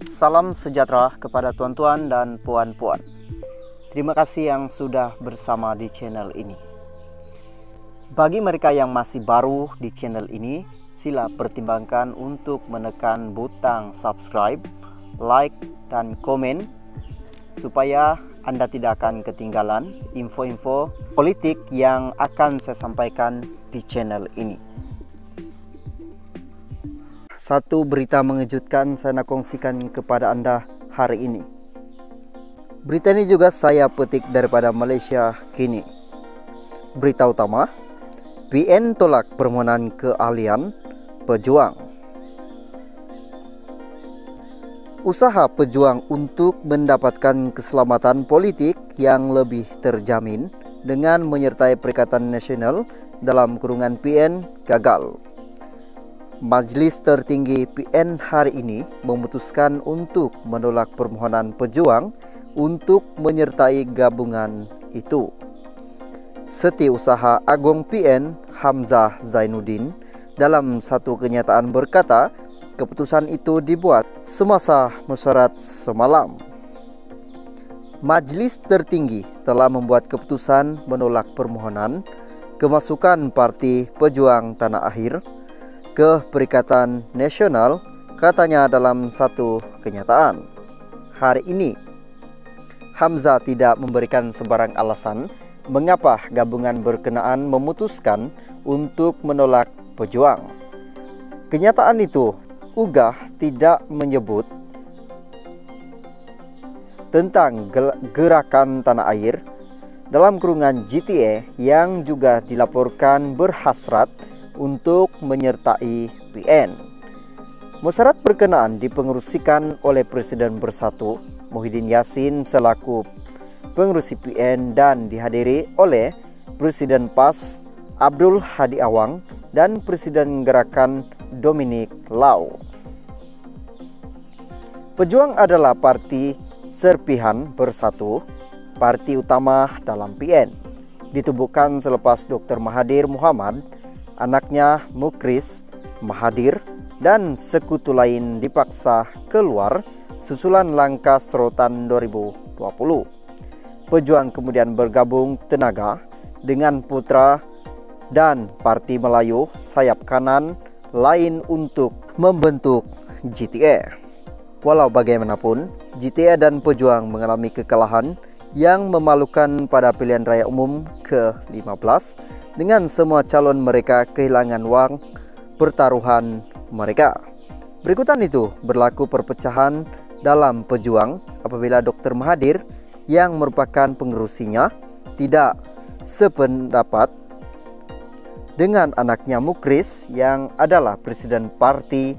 Salam sejahtera kepada tuan-tuan dan puan-puan. Terima kasih yang sudah bersama di channel ini. Bagi mereka yang masih baru di channel ini, sila pertimbangkan untuk menekan butang subscribe, like, dan komen supaya Anda tidak akan ketinggalan info-info politik yang akan saya sampaikan di channel ini. Satu berita mengejutkan saya nak kongsikan kepada Anda hari ini. Berita ini juga saya petik daripada Malaysia Kini. Berita utama, PN tolak permohonan keahlian pejuang. Usaha pejuang untuk mendapatkan keselamatan politik yang lebih terjamin dengan menyertai Perikatan Nasional dalam kurungan PN gagal. Majlis tertinggi PN hari ini memutuskan untuk menolak permohonan pejuang untuk menyertai gabungan itu. Setiausaha Agung PN Hamzah Zainuddin dalam satu kenyataan berkata, keputusan itu dibuat semasa mesyuarat semalam. Majlis tertinggi telah membuat keputusan menolak permohonan kemasukan Parti Pejuang Tanah Air ke Perikatan Nasional, katanya dalam satu kenyataan. Hari ini, Hamzah tidak memberikan sembarang alasan mengapa gabungan berkenaan memutuskan untuk menolak pejuang. Kenyataan itu ugah tidak menyebut tentang gerakan tanah air dalam kurungan GTA yang juga dilaporkan berhasrat untuk menyertai PN. Musyawarah berkenaan dipengerusikan oleh Presiden Bersatu Muhyiddin Yassin selaku pengerusi PN dan dihadiri oleh Presiden PAS Abdul Hadi Awang dan Presiden Gerakan Dominic Lau. Pejuang adalah parti serpihan bersatu, parti utama dalam PN. Ditubuhkan selepas Dr. Mahathir Mohamad, anaknya Mukris Mahathir, dan sekutu lain dipaksa keluar susulan langkah serotan 2020. Pejuang kemudian bergabung tenaga dengan Putra dan Parti Melayu sayap kanan lain untuk membentuk GTA. Walau bagaimanapun, GTA dan Pejuang mengalami kekalahan yang memalukan pada pilihan raya umum ke-15 dengan semua calon mereka kehilangan wang pertaruhan mereka. Berikutan itu berlaku perpecahan dalam Pejuang apabila Dr. Mahathir yang merupakan pengerusinya tidak sependapat dengan anaknya Mukris yang adalah Presiden Parti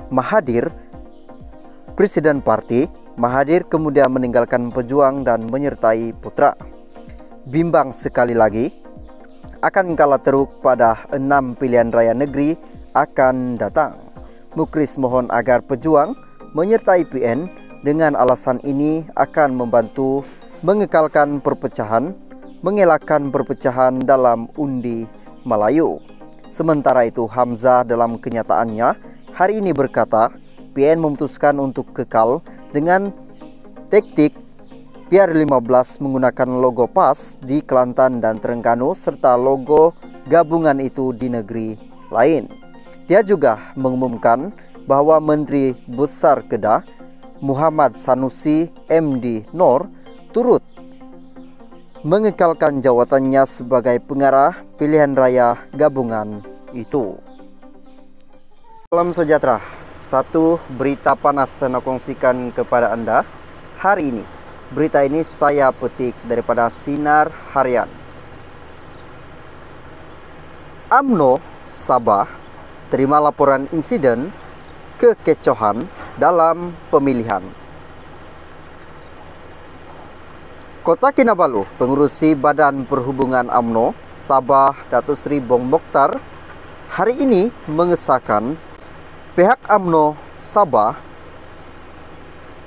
Mahathir. Presiden Parti Mahathir kemudian meninggalkan Pejuang dan menyertai Putra. Bimbang sekali lagi akan kalah teruk pada 6 pilihan raya negeri akan datang. Mukris mohon agar Pejuang menyertai PN dengan alasan ini akan membantu mengekalkan perpecahan, mengelakkan perpecahan dalam undi Melayu. Sementara itu Hamzah dalam kenyataannya hari ini berkata, PN memutuskan untuk kekal dengan taktik PR15 menggunakan logo PAS di Kelantan dan Terengganu serta logo gabungan itu di negeri lain. Dia juga mengumumkan bahwa Menteri Besar Kedah Muhammad Sanusi MD Nor turut mengekalkan jawatannya sebagai pengarah pilihan raya gabungan itu. Salam sejahtera. Satu berita panas saya nak kongsikan kepada Anda hari ini. Berita ini saya petik daripada Sinar Harian. UMNO Sabah terima laporan insiden kekecohan dalam pemilihan. Kota Kinabalu, pengurusi Badan Perhubungan UMNO Sabah Datuk Seri Bong Mokhtar hari ini mengesahkan pihak UMNO Sabah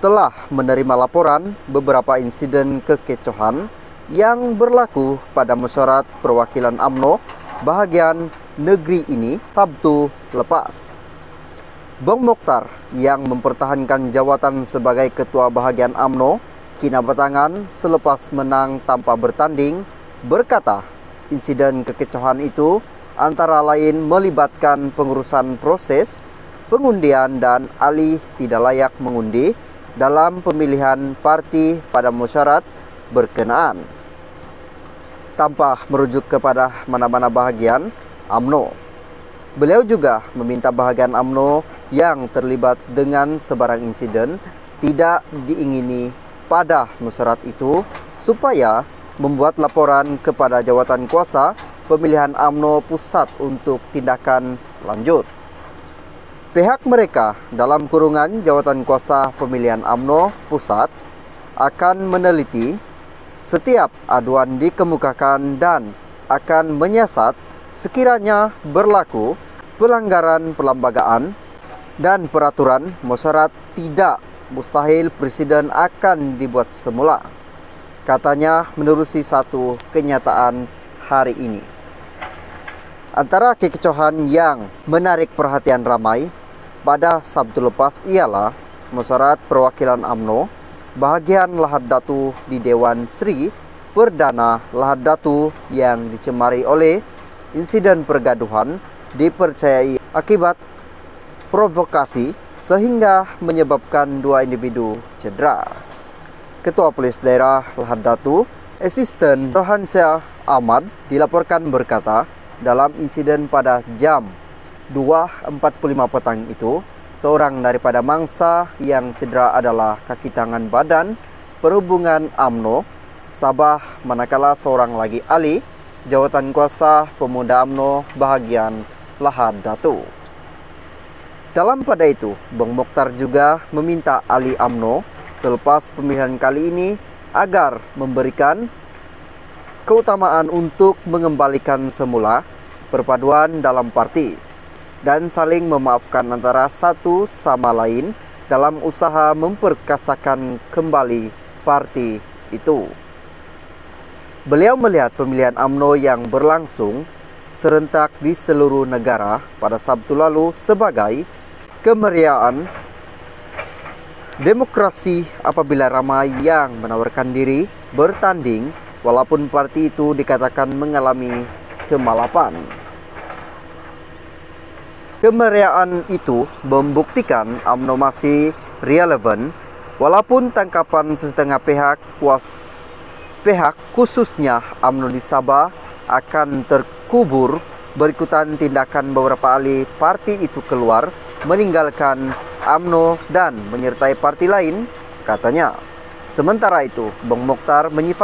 telah menerima laporan beberapa insiden kekecohan yang berlaku pada mesyuarat perwakilan UMNO bahagian negeri ini Sabtu lepas. Bang Mokhtar yang mempertahankan jawatan sebagai Ketua Bahagian UMNO kini batangan selepas menang tanpa bertanding berkata insiden kekecohan itu antara lain melibatkan pengurusan proses pengundian dan alih tidak layak mengundi dalam pemilihan parti pada musyarat berkenaan tanpa merujuk kepada mana-mana bahagian UMNO. Beliau juga meminta bahagian UMNO yang terlibat dengan sebarang insiden tidak diingini pada musyarat itu supaya membuat laporan kepada jawatan kuasa pemilihan UMNO pusat untuk tindakan lanjut. Pihak mereka dalam kurungan jawatan kuasa pemilihan UMNO pusat akan meneliti setiap aduan dikemukakan dan akan menyiasat sekiranya berlaku pelanggaran perlembagaan dan peraturan musyarat tidak mustahil presiden akan dibuat semula. Katanya menerusi satu kenyataan hari ini. Antara kekecohan yang menarik perhatian ramai pada Sabtu lepas ialah musyarat perwakilan UMNO bahagian Lahad Datu di Dewan Sri Perdana Lahad Datu yang dicemari oleh insiden pergaduhan dipercayai akibat provokasi sehingga menyebabkan dua individu cedera. Ketua Polis Daerah Lahad Datu, Asisten Rohansyah Ahmad dilaporkan berkata dalam insiden pada jam 2.45 petang itu, seorang daripada mangsa yang cedera adalah kaki tangan badan perhubungan UMNO Sabah, manakala seorang lagi ahli jawatan kuasa pemuda UMNO bahagian Lahad Datu. Dalam pada itu, Bang Mokhtar juga meminta ahli UMNO selepas pemilihan kali ini agar memberikan keutamaan untuk mengembalikan semula perpaduan dalam parti dan saling memaafkan antara satu sama lain dalam usaha memperkasakan kembali parti itu. Beliau melihat pemilihan UMNO yang berlangsung serentak di seluruh negara pada Sabtu lalu sebagai kemeriahan demokrasi apabila ramai yang menawarkan diri bertanding walaupun parti itu dikatakan mengalami kemalapan. Kemeriahan itu membuktikan UMNO masih relevan walaupun tangkapan setengah pihak khususnya UMNO di Sabah akan terkubur berikutan tindakan beberapa ahli parti itu keluar meninggalkan UMNO dan menyertai parti lain, katanya. Sementara itu, Bang Mokhtar menyifat